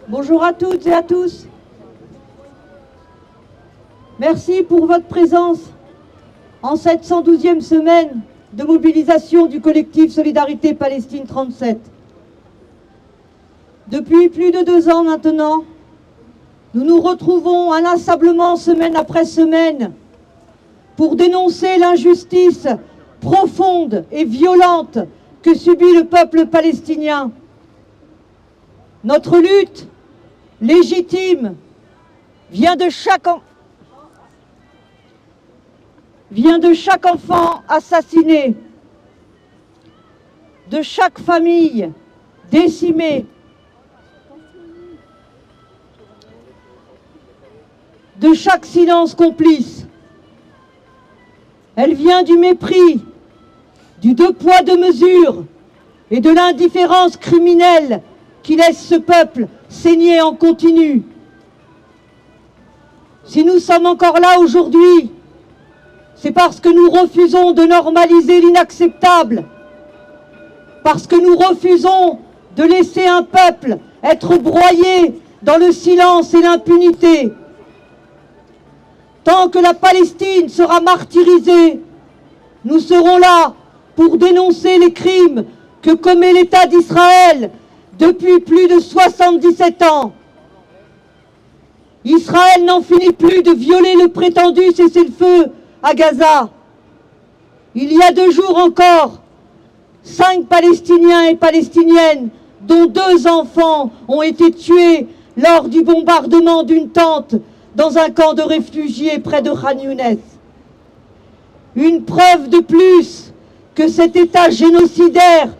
Bonjour à toutes et à tous. Merci pour votre présence en cette 112e semaine de mobilisation du collectif Solidarité Palestine 37. Depuis plus de 2 ans maintenant, nous nous retrouvons inlassablement semaine après semaine pour dénoncer l'injustice profonde et violente que subit le peuple palestinien. Notre lutte légitime vient de chaque enfant assassiné, de chaque famille décimée, de chaque silence complice. Elle vient du mépris, du deux poids deux mesures et de l'indifférence criminelle qui laisse ce peuple saigner en continu. Si nous sommes encore là aujourd'hui, c'est parce que nous refusons de normaliser l'inacceptable, parce que nous refusons de laisser un peuple être broyé dans le silence et l'impunité. Tant que la Palestine sera martyrisée, nous serons là pour dénoncer les crimes que commet l'État d'Israël depuis plus de 77 ans. Israël n'en finit plus de violer le prétendu cessez-le-feu à Gaza. Il y a 2 jours encore, 5 Palestiniens et Palestiniennes, dont 2 enfants, ont été tués lors du bombardement d'une tente dans un camp de réfugiés près de Khan Younes. Une preuve de plus que cet État génocidaire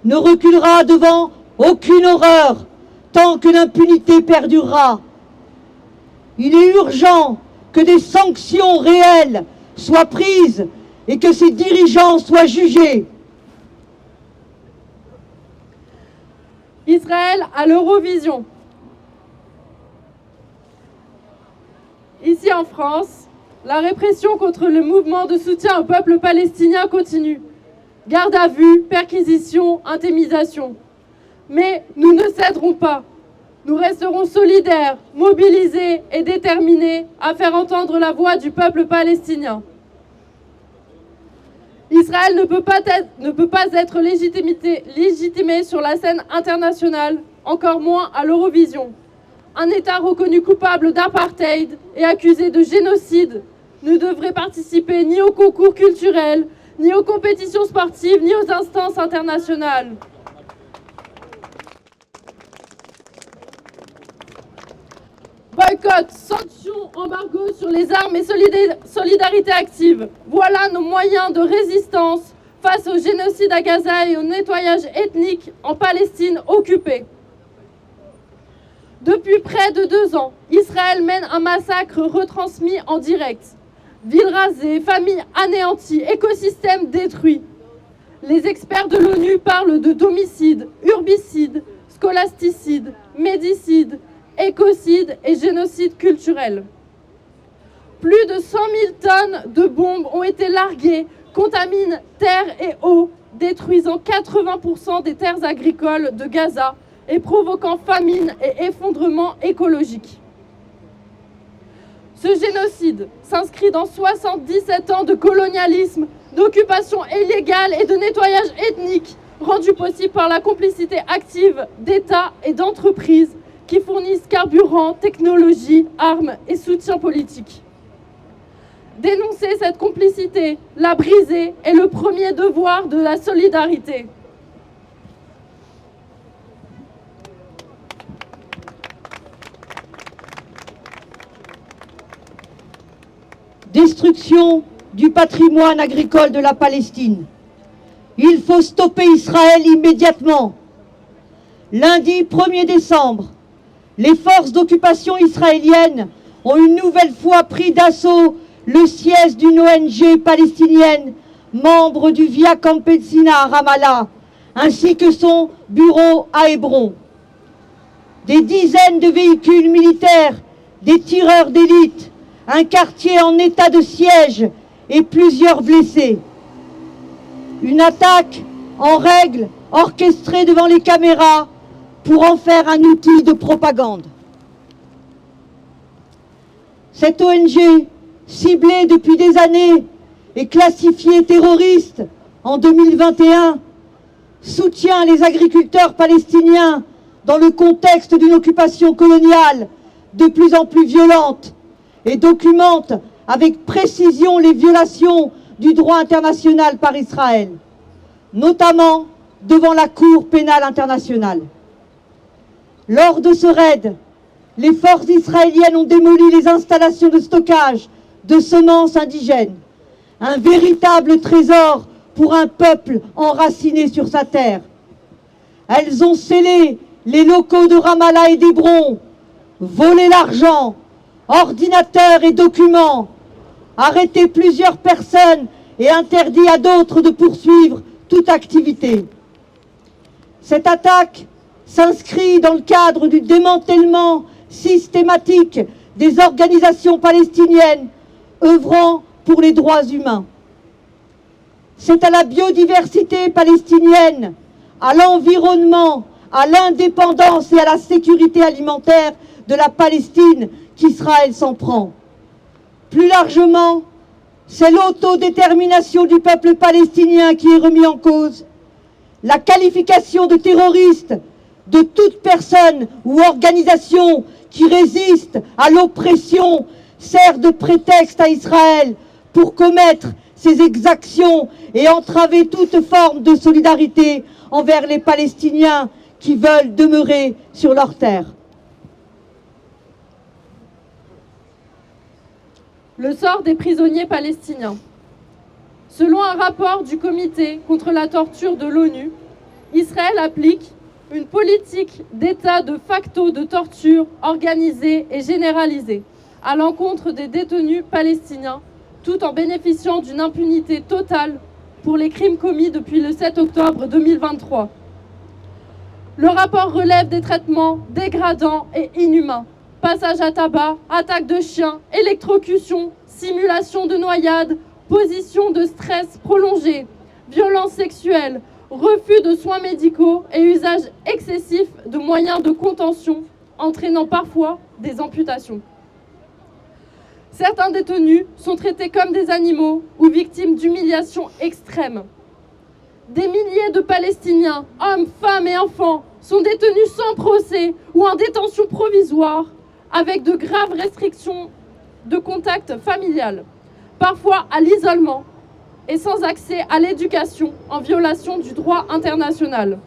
ne reculera devant aucune horreur tant que l'impunité perdurera. Il est urgent que des sanctions réelles soient prises et que ses dirigeants soient jugés. Israël à l'Eurovision. Ici en France, la répression contre le mouvement de soutien au peuple palestinien continue. Garde à vue, perquisition, intimisation. Mais nous ne céderons pas. Nous resterons solidaires, mobilisés et déterminés à faire entendre la voix du peuple palestinien. Israël ne peut pas être légitimé sur la scène internationale, encore moins à l'Eurovision. Un État reconnu coupable d'apartheid et accusé de génocide ne devrait participer ni aux concours culturels, ni aux compétitions sportives, ni aux instances internationales. Boycott, sanctions, embargo sur les armes et solidarité active. Voilà nos moyens de résistance face au génocide à Gaza et au nettoyage ethnique en Palestine occupée. Depuis près de 2 ans, Israël mène un massacre retransmis en direct. Villes rasées, familles anéanties, écosystèmes détruits. Les experts de l'ONU parlent de domicide, urbicide, scolasticide, médicide, écocide et génocide culturel. Plus de 100 000 tonnes de bombes ont été larguées, contaminent terre et eau, détruisant 80% des terres agricoles de Gaza et provoquant famine et effondrement écologique. Ce génocide s'inscrit dans 77 ans de colonialisme, d'occupation illégale et de nettoyage ethnique, rendu possible par la complicité active d'États et d'entreprises qui fournissent carburant, technologie, armes et soutien politique. Dénoncer cette complicité, la briser, est le premier devoir de la solidarité. Destruction du patrimoine agricole de la Palestine. Il faut stopper Israël immédiatement. Lundi 1er décembre, les forces d'occupation israéliennes ont une nouvelle fois pris d'assaut le siège d'une ONG palestinienne, membre du Via Campesina à Ramallah, ainsi que son bureau à Hébron. Des dizaines de véhicules militaires, des tireurs d'élite, un quartier en état de siège et plusieurs blessés. Une attaque en règle orchestrée devant les caméras pour en faire un outil de propagande. Cette ONG, ciblée depuis des années et classifiée terroriste en 2021, soutient les agriculteurs palestiniens dans le contexte d'une occupation coloniale de plus en plus violente et documente avec précision les violations du droit international par Israël, notamment devant la Cour pénale internationale. Lors de ce raid, les forces israéliennes ont démoli les installations de stockage de semences indigènes, un véritable trésor pour un peuple enraciné sur sa terre. Elles ont scellé les locaux de Ramallah et d'Hébron, volé l'argent, ordinateurs et documents, arrêté plusieurs personnes et interdit à d'autres de poursuivre toute activité. Cette attaque s'inscrit dans le cadre du démantèlement systématique des organisations palestiniennes œuvrant pour les droits humains. C'est à la biodiversité palestinienne, à l'environnement, à l'indépendance et à la sécurité alimentaire de la Palestine qu'Israël s'en prend. Plus largement, c'est l'autodétermination du peuple palestinien qui est remis en cause. La qualification de terroriste de toute personne ou organisation qui résiste à l'oppression sert de prétexte à Israël pour commettre ces exactions et entraver toute forme de solidarité envers les Palestiniens qui veulent demeurer sur leur terre. Le sort des prisonniers palestiniens. Selon un rapport du Comité contre la torture de l'ONU, Israël applique une politique d'état de facto de torture organisée et généralisée à l'encontre des détenus palestiniens, tout en bénéficiant d'une impunité totale pour les crimes commis depuis le 7 octobre 2023. Le rapport relève des traitements dégradants et inhumains. Passage à tabac, attaque de chiens, électrocution, simulation de noyade, position de stress prolongée, violences sexuelles, refus de soins médicaux et usage excessif de moyens de contention, entraînant parfois des amputations. Certains détenus sont traités comme des animaux ou victimes d'humiliations extrêmes. Des milliers de Palestiniens, hommes, femmes et enfants, sont détenus sans procès ou en détention provisoire, avec de graves restrictions de contact familial, parfois à l'isolement et sans accès à l'éducation, en violation du droit international.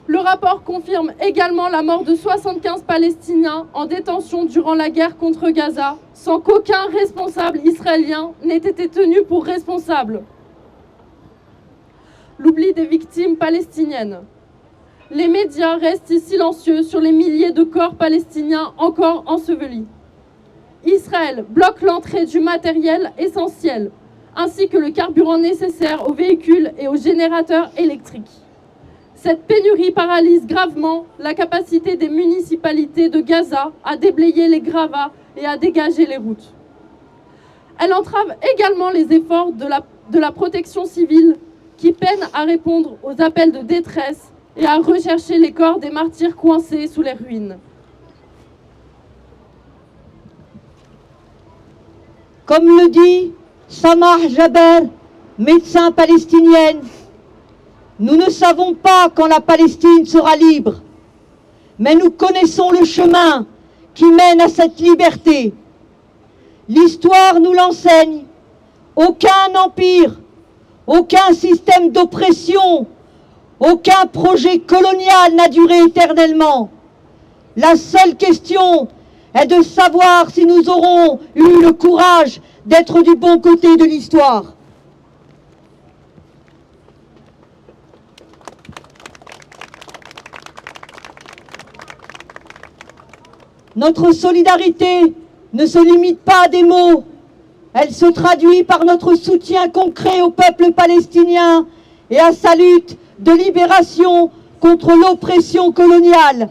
Le rapport confirme également la mort de 75 Palestiniens en détention durant la guerre contre Gaza, sans qu'aucun responsable israélien n'ait été tenu pour responsable. L'oubli des victimes palestiniennes. Les médias restent silencieux sur les milliers de corps palestiniens encore ensevelis. Israël bloque l'entrée du matériel essentiel, ainsi que le carburant nécessaire aux véhicules et aux générateurs électriques. Cette pénurie paralyse gravement la capacité des municipalités de Gaza à déblayer les gravats et à dégager les routes. Elle entrave également les efforts de la protection civile qui peine à répondre aux appels de détresse et à rechercher les corps des martyrs coincés sous les ruines. Comme le dit Samah Jaber, médecin palestinienne, nous ne savons pas quand la Palestine sera libre, mais nous connaissons le chemin qui mène à cette liberté. L'histoire nous l'enseigne. Aucun empire, aucun système d'oppression, aucun projet colonial n'a duré éternellement. La seule question est de savoir si nous aurons eu le courage d'être du bon côté de l'histoire. Notre solidarité ne se limite pas à des mots. Elle se traduit par notre soutien concret au peuple palestinien et à sa lutte de libération contre l'oppression coloniale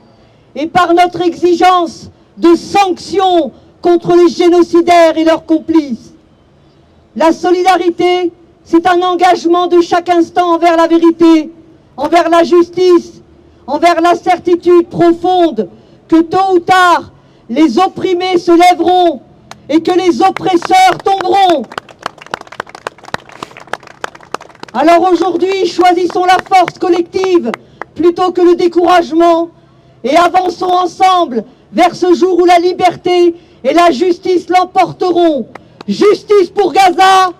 et par notre exigence de sanctions contre les génocidaires et leurs complices. La solidarité, c'est un engagement de chaque instant envers la vérité, envers la justice, envers la certitude profonde que tôt ou tard, les opprimés se lèveront et que les oppresseurs tomberont. Alors aujourd'hui, choisissons la force collective plutôt que le découragement et avançons ensemble vers ce jour où la liberté et la justice l'emporteront. Justice pour Gaza,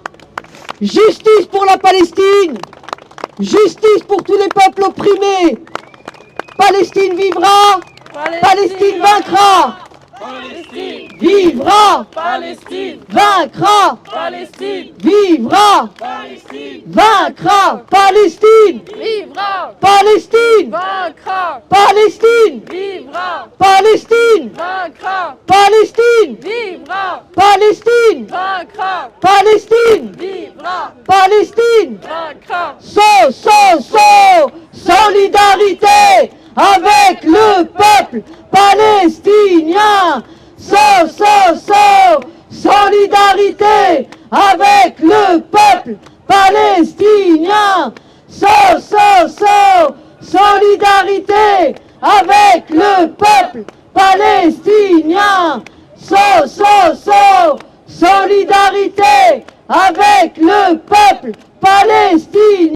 justice pour la Palestine, justice pour tous les peuples opprimés. Palestine vivra, Palestine vaincra. Palestine Vivra, Palestine vaincra. Palestine Vivra, Palestine vaincra. Palestine, Vivra, Palestine, vaincra, Palestine, vivra, Palestine, vaincra, Palestine, vivra, Palestine, vaincra, Palestine, vivra, Palestine. vaincra. Solidarité avec le peuple palestinien. Solidarité avec le peuple palestinien. Solidarité avec le peuple palestinien. Solidarité avec le peuple palestinien.